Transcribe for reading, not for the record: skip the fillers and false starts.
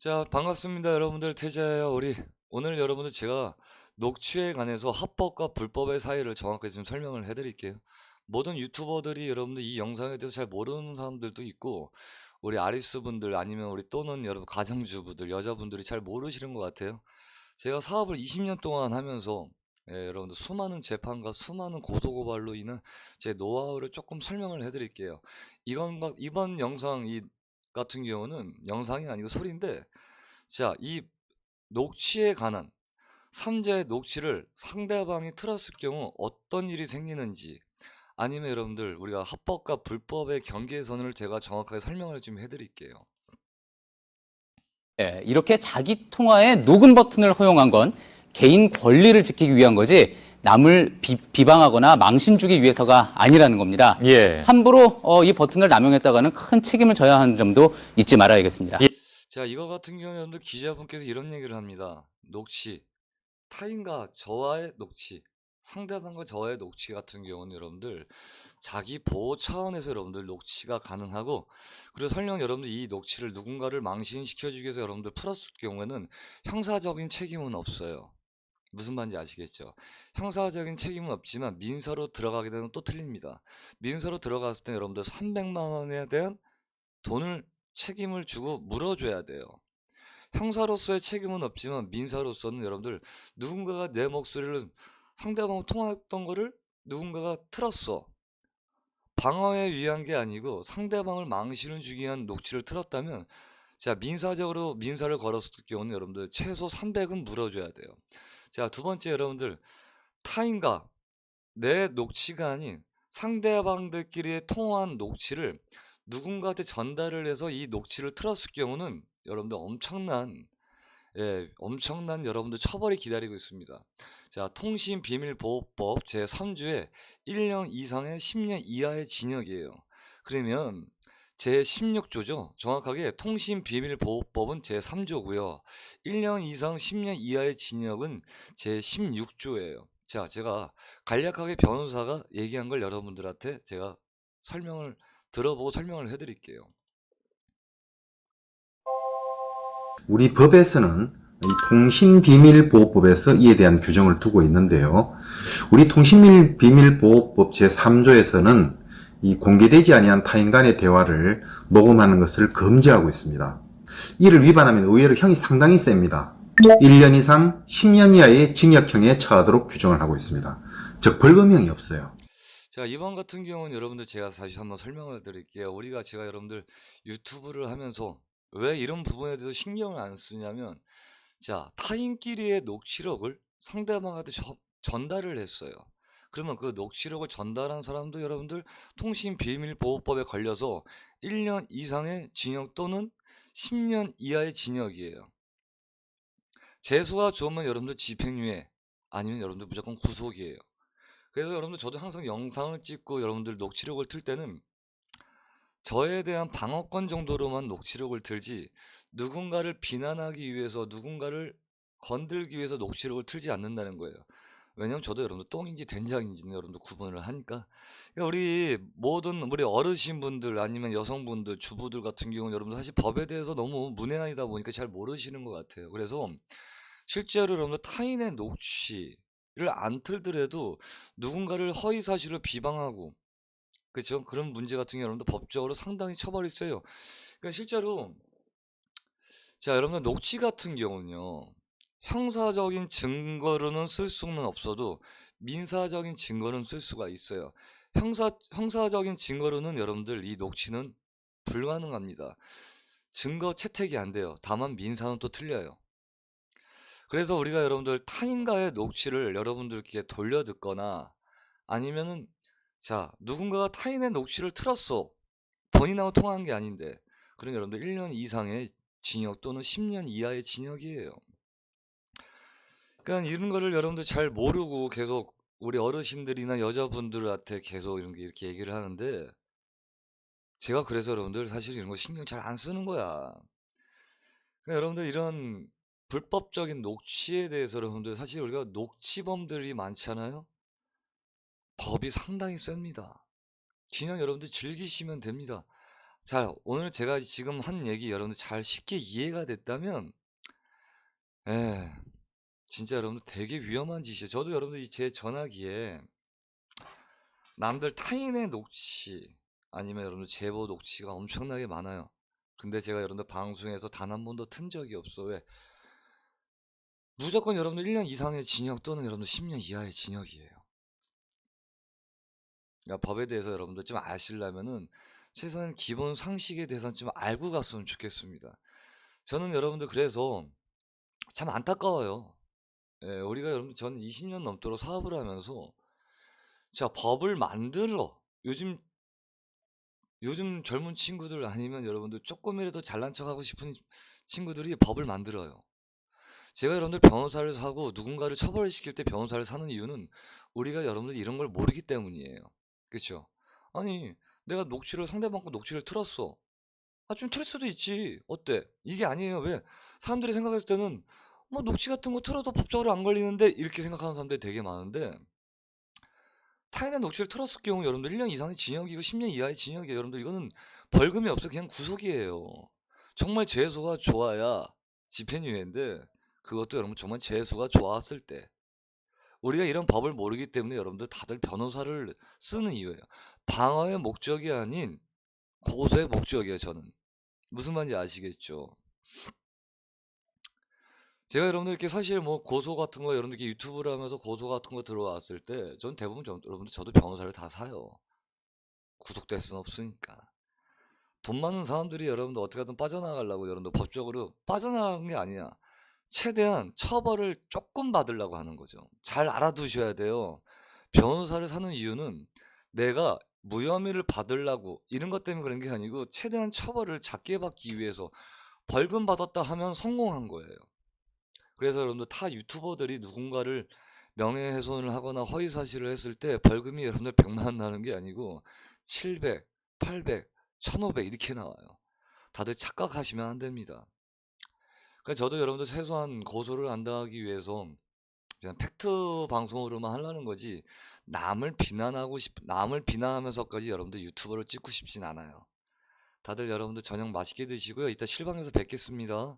자, 반갑습니다. 여러분들, 태자예요. 오늘 여러분들 제가 녹취에 관해서 합법과 불법의 사이를 정확하게 좀 설명을 해드릴게요. 모든 유튜버들이 여러분들 이 영상에 대해서 잘 모르는 사람들도 있고, 우리 아리스 분들 아니면 우리 또는 여러분 가정주부들, 여자분들이 잘 모르시는 것 같아요. 제가 사업을 20년 동안 하면서 여러분들 수많은 재판과 수많은 고소고발로 인한 제 노하우를 조금 설명을 해드릴게요. 이번 영상 같은 경우는 영상이 아니고 소리인데, 자, 이 녹취에 관한 삼자의 녹취를 상대방이 틀었을 경우 어떤 일이 생기는지, 아니면 여러분들 우리가 합법과 불법의 경계선을 제가 정확하게 설명을 좀 해드릴게요. 이렇게 자기 통화에 녹음 버튼을 허용한 건 개인 권리를 지키기 위한 거지 남을 비방하거나 망신 주기 위해서가 아니라는 겁니다. 예. 함부로 이 버튼을 남용했다가는 큰 책임을 져야 하는 점도 잊지 말아야겠습니다. 자, 이거 같은 경우는 여러분들 기자분께서 이런 얘기를 합니다. 녹취, 타인과 저와의 녹취, 상대방과 저와의 녹취 같은 경우는 여러분들 자기 보호 차원에서 여러분들 녹취가 가능하고, 그리고 설령 여러분들 이 녹취를 누군가를 망신시켜주기 위해서 여러분들 풀었을 경우에는 형사적인 책임은 없어요. 무슨 말인지 아시겠죠? 형사적인 책임은 없지만 민사로 들어가게 되면 또 틀립니다. 민사로 들어갔을 때 여러분들 300만 원에 대한 돈을 책임을 주고 물어줘야 돼요. 형사로서의 책임은 없지만 민사로서는 여러분들 누군가가 내 목소리를 상대방과 통화했던 거를 누군가가 틀었어. 방어에 위한 게 아니고 상대방을 망신을 주기 위한 녹취를 틀었다면, 자, 민사적으로 민사를 걸었을 경우는 여러분들 최소 300은 물어줘야 돼요. 자, 두 번째, 여러분들 타인과 내 녹취가 아닌 상대방들끼리의 통화한 녹취를 누군가한테 전달을 해서 이 녹취를 틀었을 경우는 여러분들 엄청난 여러분들 처벌이 기다리고 있습니다. 자, 통신비밀보호법 제3조에 1년 이상의 10년 이하의 징역이에요. 그러면 제16조죠. 정확하게 통신비밀보호법은 제3조고요. 1년 이상 10년 이하의 징역은 제16조예요. 자, 제가 간략하게 변호사가 얘기한 걸 여러분들한테 제가 들어보고 설명을 해드릴게요. 우리 법에서는 이 통신비밀보호법에서 이에 대한 규정을 두고 있는데요. 우리 통신비밀보호법 제3조에서는 이 공개되지 아니한 타인 간의 대화를 녹음하는 것을 금지하고 있습니다. 이를 위반하면 의외로 형이 상당히 셉니다. 1년 이상 10년 이하의 징역형에 처하도록 규정을 하고 있습니다. 즉 벌금형이 없어요. 자, 이번 같은 경우는 여러분들 제가 다시 한번 설명을 드릴게요. 제가 여러분들 유튜브를 하면서 왜 이런 부분에 대해서 신경을 안 쓰냐면, 자, 타인끼리의 녹취록을 상대방한테 전달을 했어요. 그러면 그 녹취록을 전달한 사람도 여러분들 통신비밀보호법에 걸려서 1년 이상의 징역 또는 10년 이하의 징역이에요. 재수가 좋으면 여러분들 집행유예, 아니면 여러분들 무조건 구속이에요. 그래서 여러분들 저도 항상 영상을 찍고 여러분들 녹취록을 틀 때는 저에 대한 방어권 정도로만 녹취록을 틀지, 누군가를 비난하기 위해서 누군가를 건들기 위해서 녹취록을 틀지 않는다는 거예요. 왜냐면 저도 여러분들 똥인지 된장인지는 여러분들 구분을 하니까. 그러니까 우리 어르신분들 아니면 여성분들 주부들 같은 경우는 여러분들 사실 법에 대해서 너무 문외한이다 보니까 잘 모르시는 것 같아요. 그래서 실제로 여러분들 타인의 녹취를 안 틀더라도 누군가를 허위사실을 비방하고, 그렇죠? 그런 문제 같은 경우 여러분들 법적으로 상당히 처벌이 세요. 그러니까 실제로, 자, 여러분들 녹취 같은 경우는요, 형사적인 증거로는 쓸 수는 없어도 민사적인 증거는 쓸 수가 있어요. 형사적인 증거로는 여러분들 이 녹취는 불가능합니다. 증거 채택이 안 돼요. 다만 민사는 또 틀려요. 그래서 우리가 여러분들 타인과의 녹취를 여러분들께 돌려 듣거나, 아니면은, 자, 누군가가 타인의 녹취를 틀었어. 본인하고 통화한 게 아닌데. 그럼 여러분들 1년 이상의 징역 또는 10년 이하의 징역이에요. 그러니까 이런 거를 여러분들 잘 모르고 계속 우리 어르신들이나 여자분들한테 계속 이렇게 얘기를 하는데, 제가 그래서 여러분들 사실 이런 거 신경 잘 안 쓰는 거야. 그러니까 여러분들 이런 불법적인 녹취에 대해서 여러분들 사실 우리가 녹취범들이 많잖아요. 법이 상당히 셉니다. 그냥 여러분들 즐기시면 됩니다. 자, 오늘 제가 지금 한 얘기 여러분들 잘 쉽게 이해가 됐다면, 예, 진짜 여러분들 되게 위험한 짓이에요. 저도 여러분들이 제 전화기에 남들 타인의 녹취, 아니면 여러분들 제보 녹취가 엄청나게 많아요. 근데 제가 여러분들 방송에서 단 한 번도 튼 적이 없어. 왜? 무조건 여러분들 1년 이상의 징역 또는 여러분들 10년 이하의 징역이에요. 그러니까 법에 대해서 여러분들 좀 아시려면은 최소한 기본 상식에 대해서는 좀 알고 갔으면 좋겠습니다. 저는 여러분들 그래서 참 안타까워요. 예, 우리가 여러분 전 20년 넘도록 사업을 하면서 자, 법을 만들어. 요즘 젊은 친구들 아니면 여러분들 조금이라도 잘난 척하고 싶은 친구들이 법을 만들어요. 제가 여러분들 변호사를 사고 누군가를 처벌을 시킬 때 변호사를 사는 이유는 우리가 여러분들 이런 걸 모르기 때문이에요. 그쵸? 아니, 내가 상대방 거 녹취를 틀었어. 아, 좀 틀 수도 있지. 어때? 이게 아니에요. 왜? 사람들이 생각했을 때는 뭐 녹취 같은 거 틀어도 법적으로 안 걸리는데 이렇게 생각하는 사람들이 되게 많은데, 타인의 녹취를 틀었을 경우 여러분들 1년 이상의 징역이고 10년 이하의 징역이에요. 여러분들 이거는 벌금이 없어 그냥 구속이에요. 정말 재수가 좋아야 집행유예인데, 그것도 여러분 정말 재수가 좋았을 때. 우리가 이런 법을 모르기 때문에 여러분들 다들 변호사를 쓰는 이유예요. 방어의 목적이 아닌 고소의 목적이에요, 저는. 무슨 말인지 아시겠죠? 제가 여러분들 이렇게 사실 뭐 고소 같은 거 여러분들 이렇게 유튜브를 하면서 고소 같은 거 들어왔을 때 전 대부분 여러분들 저도 변호사를 다 사요. 구속될 수는 없으니까. 돈 많은 사람들이 여러분들 어떻게 하든 빠져나가려고 여러분들 법적으로 빠져나가는 게 아니야. 최대한 처벌을 조금 받으려고 하는 거죠. 잘 알아두셔야 돼요. 변호사를 사는 이유는 내가 무혐의를 받으려고 이런 것 때문에 그런 게 아니고 최대한 처벌을 작게 받기 위해서 벌금 받았다 하면 성공한 거예요. 그래서 여러분들 타 유튜버들이 누군가를 명예훼손을 하거나 허위사실을 했을 때 벌금이 여러분들 100만 원 나는 게 아니고 700, 800, 1500 이렇게 나와요. 다들 착각하시면 안 됩니다. 그러니까 저도 여러분들 최소한 고소를 안 당하기 위해서 그냥 팩트 방송으로만 하려는 거지, 남을 비난하면서까지 여러분들 유튜버를 찍고 싶진 않아요. 다들 여러분들 저녁 맛있게 드시고요. 이따 실방에서 뵙겠습니다.